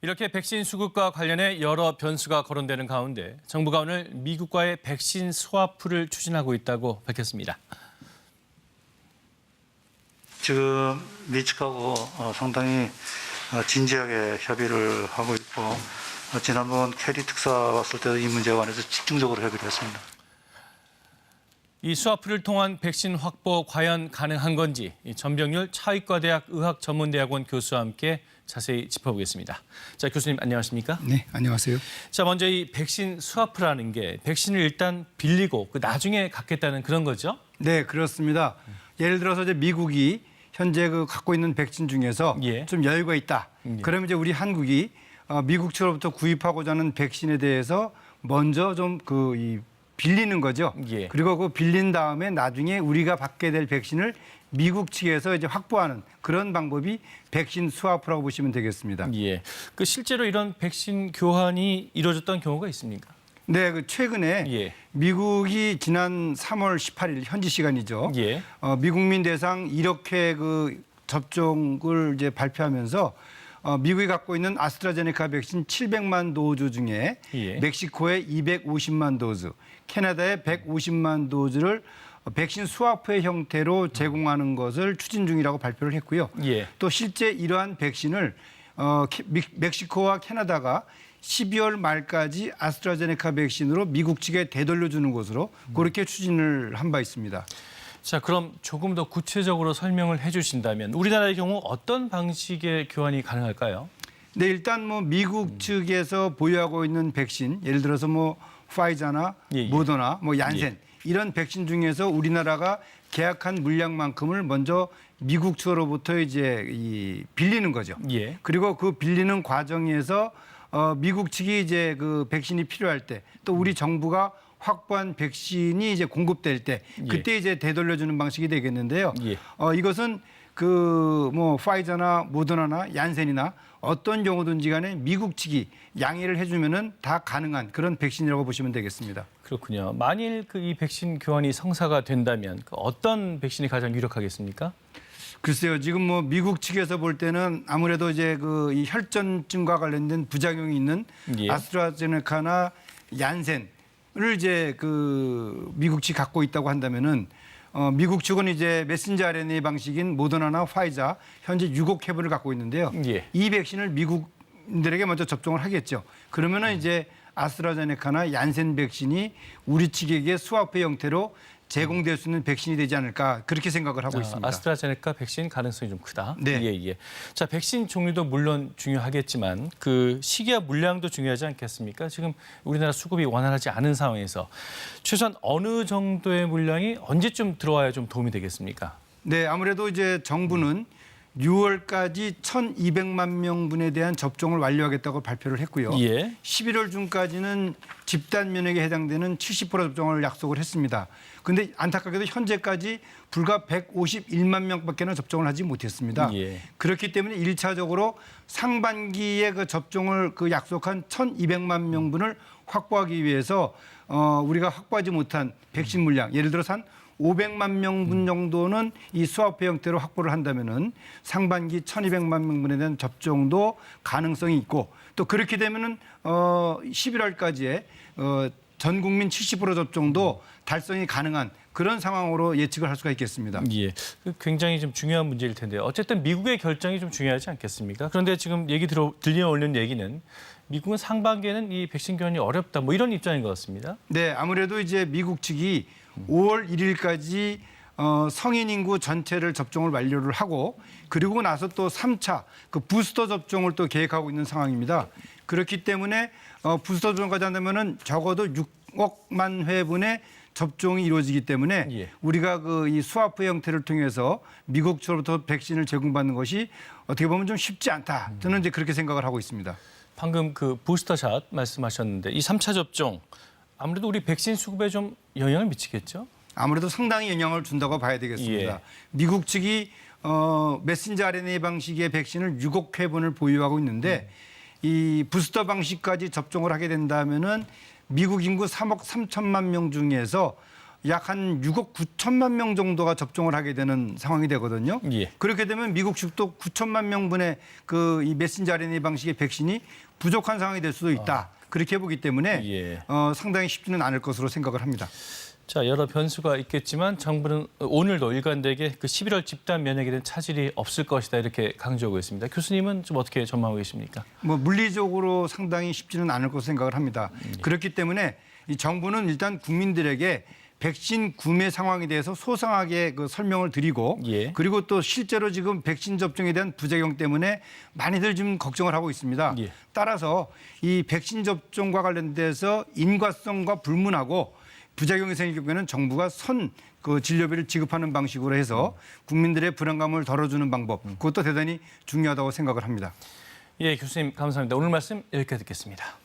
이렇게 백신 수급과 관련해 여러 변수가 거론되는 가운데 정부가 오늘 미국과의 백신 스와프를 추진하고 있다고 밝혔습니다. 지금 미측하고 상당히 진지하게 협의를 하고 있고 지난번 캐리 특사 왔을 때도 이 문제에 관해서 집중적으로 협의를 했습니다. 이 스와프를 통한 백신 확보 과연 가능한 건지 전병률 차의과대학 의학전문대학원 교수와 함께 자세히 짚어보겠습니다. 자, 교수님 안녕하십니까? 네, 안녕하세요. 자, 먼저 이 백신 스와프라는 게 백신을 일단 빌리고 나중에 갖겠다는 그런 거죠? 네, 그렇습니다. 예를 들어서 이제 미국이 현재 갖고 있는 백신 중에서 좀 여유가 있다. 그러면 이제 우리 한국이 미국 측으로부터 구입하고자 하는 백신에 대해서 먼저 좀 빌리는 거죠. 그리고 그 빌린 다음에 나중에 우리가 받게 될 백신을 미국 측에서 이제 확보하는 그런 방법이 백신 스와프라고 보시면 되겠습니다. 그 실제로 이런 백신 교환이 이루어졌던 경우가 있습니까? 네, 최근에 미국이 지난 3월 18일 현지 시간이죠. 미국민 대상 1억 회 접종을 이제 발표하면서 미국이 갖고 있는 아스트라제네카 백신 700만 도즈 중에 멕시코에 250만 도즈, 캐나다에 150만 도즈를 백신 스와프의 형태로 제공하는 것을 추진 중이라고 발표를 했고요. 또 실제 이러한 백신을 멕시코와 캐나다가 12월 말까지 아스트라제네카 백신으로 미국 측에 되돌려주는 것으로 그렇게 추진을 한 바 있습니다. 자, 그럼 조금 더 구체적으로 설명을 해주신다면 우리나라의 경우 어떤 방식의 교환이 가능할까요? 네, 일단 미국 측에서 보유하고 있는 백신, 예를 들어서 파이자나 모더나, 얀센 이런 백신 중에서 우리나라가 계약한 물량만큼을 먼저 미국 측으로부터 이제 빌리는 거죠. 그리고 그 빌리는 과정에서 미국 측이 이제 그 백신이 필요할 때 또 우리 정부가 확보한 백신이 이제 공급될 때 그때 이제 되돌려주는 방식이 되겠는데요. 이것은 파이자나 모더나나 얀센이나 어떤 경우든지 간에 미국 측이 양해를 해주면은 다 가능한 그런 백신이라고 보시면 되겠습니다. 그렇군요. 만일 이 백신 교환이 성사가 된다면 어떤 백신이 가장 유력하겠습니까? 글쎄요, 지금 미국 측에서 볼 때는 아무래도 이제 이 혈전증과 관련된 부작용이 있는 아스트라제네카나 얀센을 이제 미국 측이 갖고 있다고 한다면은 미국 측은 이제 메신저 RNA 방식인 모더나나 화이자 현재 6억 회분을 갖고 있는데요. 이 백신을 미국인들에게 먼저 접종을 하겠죠. 그러면은 이제 아스트라제네카나 얀센 백신이 우리 측에게 스와프 형태로 제공될 수 있는 백신이 되지 않을까 그렇게 생각을 하고 있습니다. 아스트라제네카 백신 가능성이 좀 크다. 네. 자, 백신 종류도 물론 중요하겠지만 그 시기와 물량도 중요하지 않겠습니까? 지금 우리나라 수급이 원활하지 않은 상황에서 최소한 어느 정도의 물량이 언제쯤 들어와야 좀 도움이 되겠습니까? 네, 아무래도 이제 정부는 6월까지 1,200만 명분에 대한 접종을 완료하겠다고 발표를 했고요. 11월 중까지는 집단 면역에 해당되는 70% 접종을 약속을 했습니다. 그런데 안타깝게도 현재까지 불과 151만 명밖에 접종을 하지 못했습니다. 그렇기 때문에 1차적으로 상반기에 접종을 약속한 1,200만 명분을 확보하기 위해서 우리가 확보하지 못한 백신 물량, 예를 들어서 한 500만 명분 정도는 이 스와프 형태로 확보를 한다면은 상반기 1,200만 명분에 대한 접종도 가능성이 있고 또 그렇게 되면은 11월까지의 전 국민 70% 접종도 달성이 가능한 그런 상황으로 예측을 할 수가 있겠습니다. 굉장히 좀 중요한 문제일 텐데요. 어쨌든 미국의 결정이 좀 중요하지 않겠습니까? 그런데 지금 들려오는 얘기는 미국은 상반기에는 이 백신 교환이 어렵다 이런 입장인 것 같습니다. 네, 아무래도 이제 미국 측이 5월 1일까지 성인 인구 전체를 접종을 완료를 하고 그리고 나서 또 3차 부스터 접종을 또 계획하고 있는 상황입니다. 그렇기 때문에 부스터 접종까지 한다면은 적어도 6억만 회분의 접종이 이루어지기 때문에 우리가 이 스와프 형태를 통해서 미국 측으로부터 백신을 제공받는 것이 어떻게 보면 좀 쉽지 않다. 저는 이제 그렇게 생각을 하고 있습니다. 방금 부스터샷 말씀하셨는데 이 3차 접종 아무래도 우리 백신 수급에 좀 영향을 미치겠죠? 아무래도 상당히 영향을 준다고 봐야 되겠습니다. 미국 측이 메신저 RNA 방식의 백신을 6억 회분을 보유하고 있는데 이 부스터 방식까지 접종을 하게 된다면은 미국 인구 3억 3천만 명 중에서 약 한 6억 9천만 명 정도가 접종을 하게 되는 상황이 되거든요. 예. 그렇게 되면 미국 측도 9천만 명분의 그 이 메신저 RNA 방식의 백신이 부족한 상황이 될 수도 있다. 그렇게 보기 때문에 예. 상당히 쉽지는 않을 것으로 생각을 합니다. 자, 여러 변수가 있겠지만 정부는 오늘도 일관되게 그 11월 집단 면역에 대한 차질이 없을 것이다 이렇게 강조하고 있습니다. 교수님은 좀 어떻게 전망하고 계십니까? 뭐 물리적으로 상당히 쉽지는 않을 것으로 생각을 합니다. 그렇기 때문에 이 정부는 일단 국민들에게 백신 구매 상황에 대해서 소상하게 그 설명을 드리고 예. 그리고 또 실제로 지금 백신 접종에 대한 부작용 때문에 많이들 지금 걱정을 하고 있습니다. 예. 따라서 이 백신 접종과 관련돼서 인과성과 불문하고 부작용이 생길 경우에는 정부가 그 진료비를 지급하는 방식으로 해서 국민들의 불안감을 덜어주는 방법 그것도 대단히 중요하다고 생각을 합니다. 예, 교수님 감사합니다. 오늘 말씀 여기까지 듣겠습니다.